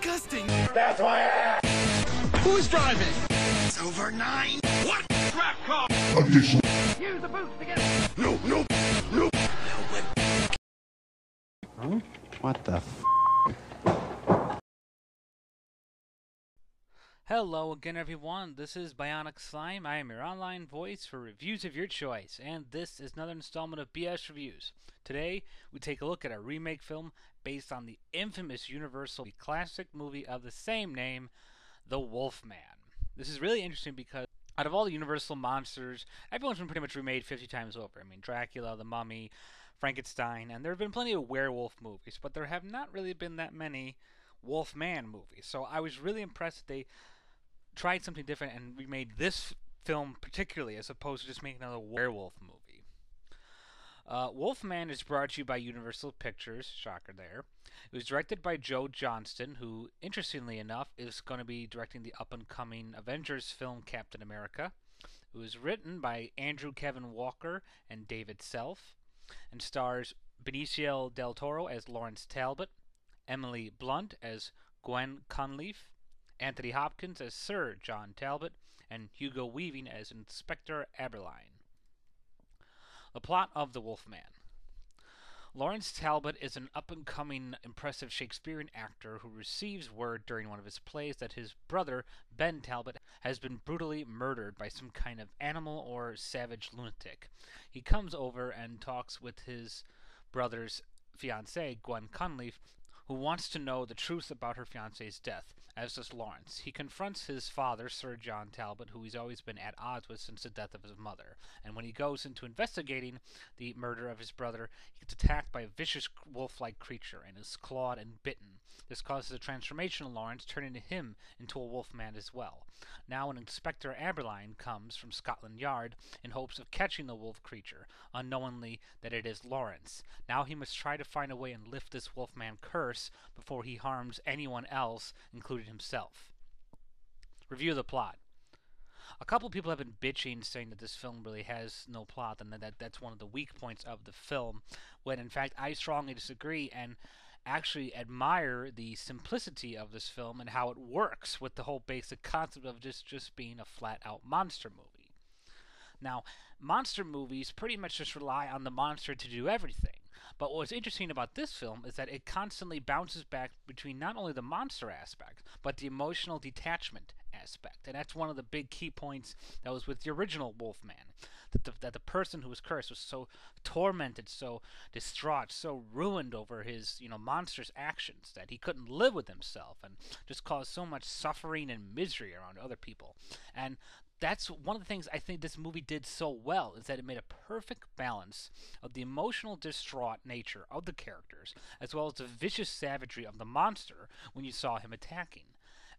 disgusting. That's why I asked. Who's driving? It's over 9. What? Crap car. Addition. Use the boots to get it. No. Huh? What the f? Hello again, everyone. This is Bionic Slime. I am your online voice for reviews of your choice, and this is another installment of BS Reviews. Today, we take a look at a remake film based on the infamous Universal classic movie of the same name, The Wolfman. This is really interesting because out of all the Universal monsters, everyone's been pretty much remade 50 times over. I mean, Dracula, The Mummy, Frankenstein, and there have been plenty of werewolf movies, but there have not really been that many Wolfman movies. So I was really impressed that they tried something different and remade this film particularly as opposed to just making another werewolf movie. Wolfman is brought to you by Universal Pictures, shocker there. It was directed by Joe Johnston, who, interestingly enough, is going to be directing the up-and-coming Avengers film Captain America. It was written by Andrew Kevin Walker and David Self, and stars Benecio Del Toro as Lawrence Talbot, Emily Blunt as Gwen Conleaf, Anthony Hopkins as Sir John Talbot, and Hugo Weaving as Inspector Aberline. The plot of The Wolfman. Lawrence Talbot is an up-and-coming, impressive Shakespearean actor who receives word during one of his plays that his brother, Ben Talbot, has been brutally murdered by some kind of animal or savage lunatic. He comes over and talks with his brother's fiancée, Gwen Conleaf, who wants to know the truth about her fiancé's death, as does Lawrence. He confronts his father, Sir John Talbot, who he's always been at odds with since the death of his mother. And when he goes into investigating the murder of his brother, he gets attacked by a vicious wolf-like creature and is clawed and bitten. This causes a transformation in Lawrence, turning him into a wolfman as well. Now an Inspector Aberline comes from Scotland Yard in hopes of catching the wolf creature, unknowingly that it is Lawrence. Now he must try to find a way and lift this wolfman curse before he harms anyone else, including himself. Review of the plot. A couple people have been bitching, saying that this film really has no plot and that's one of the weak points of the film, when in fact I strongly disagree and actually admire the simplicity of this film and how it works with the whole basic concept of just being a flat-out monster movie. Now, monster movies pretty much just rely on the monster to do everything. But what's interesting about this film is that it constantly bounces back between not only the monster aspect, but the emotional detachment aspect. And that's one of the big key points that was with the original Wolfman. That the person who was cursed was so tormented, so distraught, so ruined over his, monstrous actions that he couldn't live with himself and just caused so much suffering and misery around other people. And that's one of the things I think this movie did so well, is that it made a perfect balance of the emotional distraught nature of the characters, as well as the vicious savagery of the monster when you saw him attacking.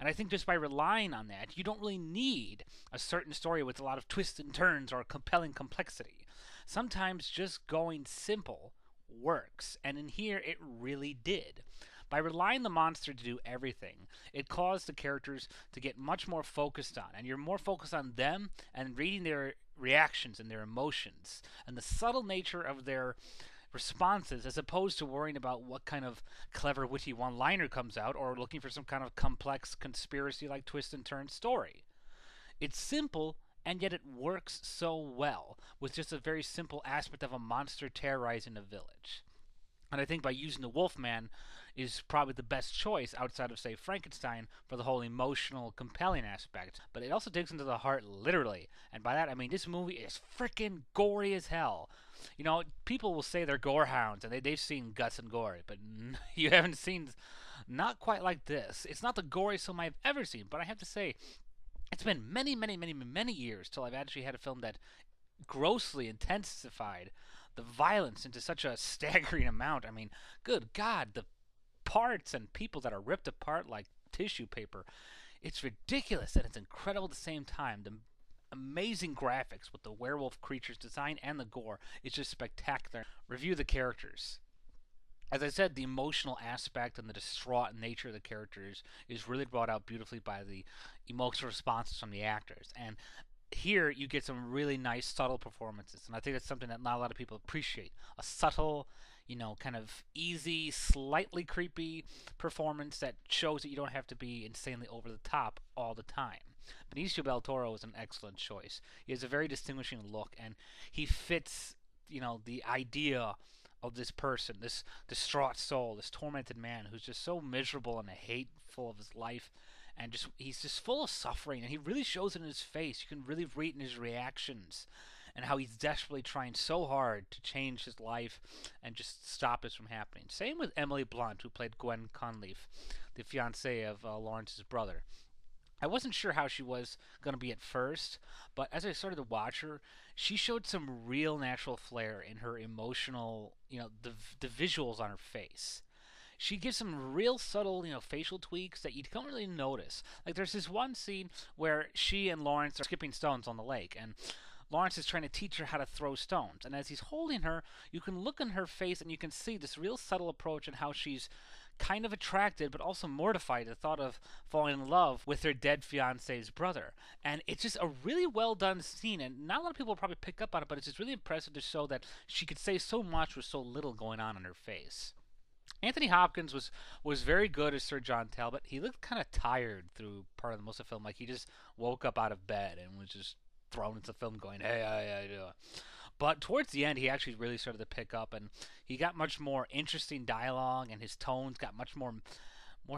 And I think just by relying on that, you don't really need a certain story with a lot of twists and turns or compelling complexity. Sometimes just going simple works, and in here it really did. By relying on the monster to do everything, it caused the characters to get much more focused on, and you're more focused on them and reading their reactions and their emotions and the subtle nature of their responses, as opposed to worrying about what kind of clever, witty one-liner comes out or looking for some kind of complex conspiracy-like twist and turn story. It's simple, and yet it works so well with just a very simple aspect of a monster terrorizing a village. And I think by using the Wolfman is probably the best choice outside of, say, Frankenstein for the whole emotional, compelling aspect. But it also digs into the heart literally. And by that, I mean this movie is freaking gory as hell. People will say they're gore hounds and they've seen guts and gore, but you haven't seen not quite like this. It's not the goriest film I've ever seen, but I have to say, it's been many, many, many, many years till I've actually had a film that grossly intensified the violence into such a staggering amount. I mean, good God, the parts and people that are ripped apart like tissue paper. It's ridiculous and it's incredible at the same time. The amazing graphics with the werewolf creatures design and the gore is just spectacular. Review the characters. As I said, the emotional aspect and the distraught nature of the characters is really brought out beautifully by the emotional responses from the actors. And here you get some really nice, subtle performances. And I think that's something that not a lot of people appreciate. A subtle, kind of easy, slightly creepy performance that shows that you don't have to be insanely over the top all the time. Benicio Del Toro is an excellent choice. He has a very distinguishing look, and he fits, the idea of this person, this distraught soul, this tormented man who's just so miserable and hateful of his life, and he's just full of suffering, and he really shows it in his face. You can really read in his reactions, and how he's desperately trying so hard to change his life and just stop this from happening. Same with Emily Blunt, who played Gwen Conleaf, the fiancée of Lawrence's brother. I wasn't sure how she was going to be at first, but as I started to watch her, she showed some real natural flair in her emotional, the visuals on her face. She gives some real subtle, facial tweaks that you don't really notice. Like there's this one scene where she and Lawrence are skipping stones on the lake, and Lawrence is trying to teach her how to throw stones. And as he's holding her, you can look in her face and you can see this real subtle approach and how she's kind of attracted but also mortified at the thought of falling in love with her dead fiance's brother. And it's just a really well done scene, and not a lot of people will probably pick up on it, but it's just really impressive to show that she could say so much with so little going on in her face. Anthony Hopkins was very good as Sir John Talbot. He looked kind of tired through part of most of the film, like he just woke up out of bed and was just thrown into the film going, hey, how you doing? But towards the end, he actually really started to pick up, and he got much more interesting dialogue, and his tones got much more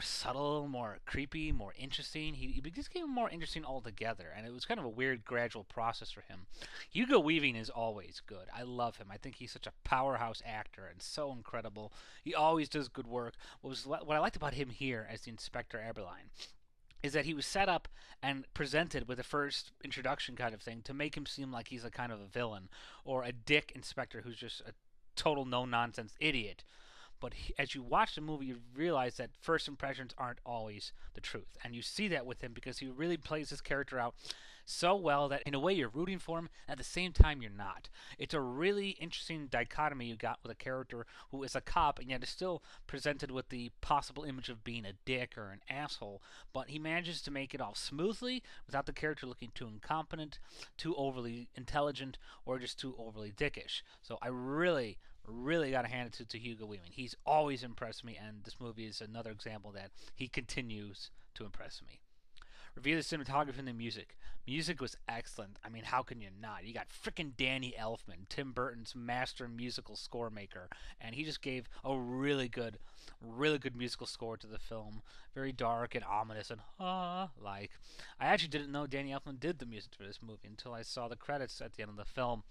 subtle, more creepy, more interesting. He just became more interesting altogether, and it was kind of a weird, gradual process for him. Hugo Weaving is always good. I love him. I think he's such a powerhouse actor and so incredible. He always does good work. What I liked about him here as the Inspector Eberlein is that he was set up and presented with a first introduction kind of thing to make him seem like he's a kind of a villain or a dick inspector who's just a total no-nonsense idiot. But as you watch the movie, you realize that first impressions aren't always the truth. And you see that with him because he really plays his character out so well that in a way you're rooting for him, at the same time you're not. It's a really interesting dichotomy you got with a character who is a cop and yet is still presented with the possible image of being a dick or an asshole, but he manages to make it all smoothly without the character looking too incompetent, too overly intelligent, or just too overly dickish. So I really got to hand it to Hugo Weaving. He's always impressed me, and this movie is another example that he continues to impress me. Review the cinematography and the music. Music was excellent. I mean, how can you not? You got frickin' Danny Elfman, Tim Burton's master musical score maker, and he just gave a really good musical score to the film. Very dark and ominous and like. I actually didn't know Danny Elfman did the music for this movie until I saw the credits at the end of the film.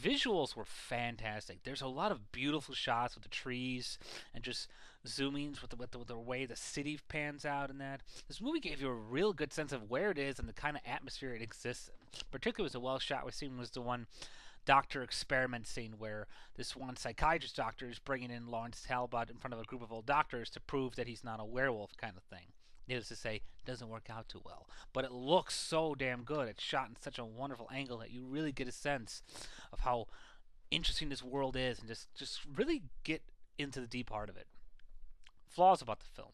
Visuals were fantastic. There's a lot of beautiful shots with the trees and just zoomings with the way the city pans out and that. This movie gave you a real good sense of where it is and the kind of atmosphere it exists in. Particularly was a well shot scene was the one doctor experiment scene where this one psychiatrist doctor is bringing in Lawrence Talbot in front of a group of old doctors to prove that he's not a werewolf kind of thing. Needless to say, it doesn't work out too well. But it looks so damn good. It's shot in such a wonderful angle that you really get a sense of how interesting this world is and just really get into the deep heart of it. Flaws about the film.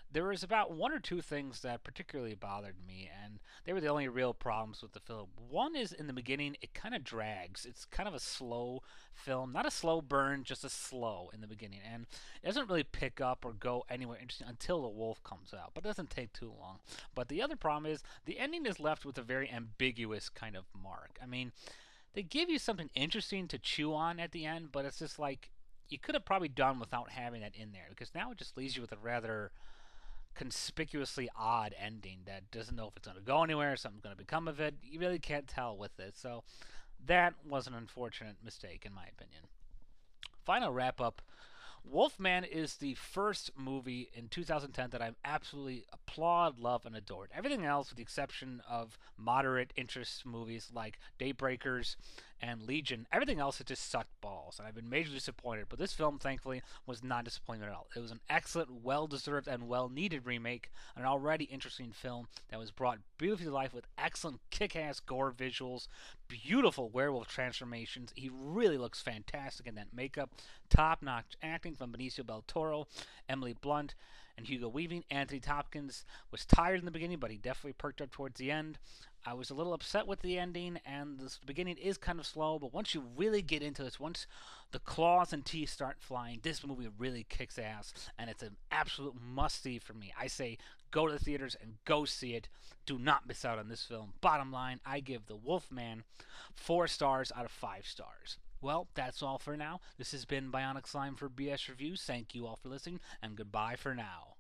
There was about one or two things that particularly bothered me, and they were the only real problems with the film. One is in the beginning, it kind of drags. It's kind of a slow film. Not a slow burn, just a slow in the beginning. And it doesn't really pick up or go anywhere interesting until the wolf comes out. But it doesn't take too long. But the other problem is the ending is left with a very ambiguous kind of mark. I mean, they give you something interesting to chew on at the end, but it's just like you could have probably done without having that in there, because now it just leaves you with a rather conspicuously odd ending that doesn't know if it's going to go anywhere, something's going to become of it. You really can't tell with it. So that was an unfortunate mistake, in my opinion. Final wrap up. Wolfman is the first movie in 2010 that I absolutely applaud, love, and adored. Everything else, with the exception of moderate interest movies like Daybreakers and Legion, everything else has just sucked balls, and I've been majorly disappointed. But this film, thankfully, was not disappointing at all. It was an excellent, well-deserved, and well-needed remake, an already interesting film that was brought beautifully to life with excellent kick-ass gore visuals, beautiful werewolf transformations. He really looks fantastic in that makeup, top-notch acting from Benicio Del Toro, Emily Blunt, and Hugo Weaving. Anthony Hopkins was tired in the beginning, but he definitely perked up towards the end. I was a little upset with the ending, and the beginning is kind of slow, but once you really get into this, once the claws and teeth start flying, this movie really kicks ass, and it's an absolute must-see for me. I say go to the theaters and go see it. Do not miss out on this film. Bottom line, I give The Wolfman 4 stars out of 5 stars. Well, that's all for now. This has been Bionic Slime for BS Reviews. Thank you all for listening, and goodbye for now.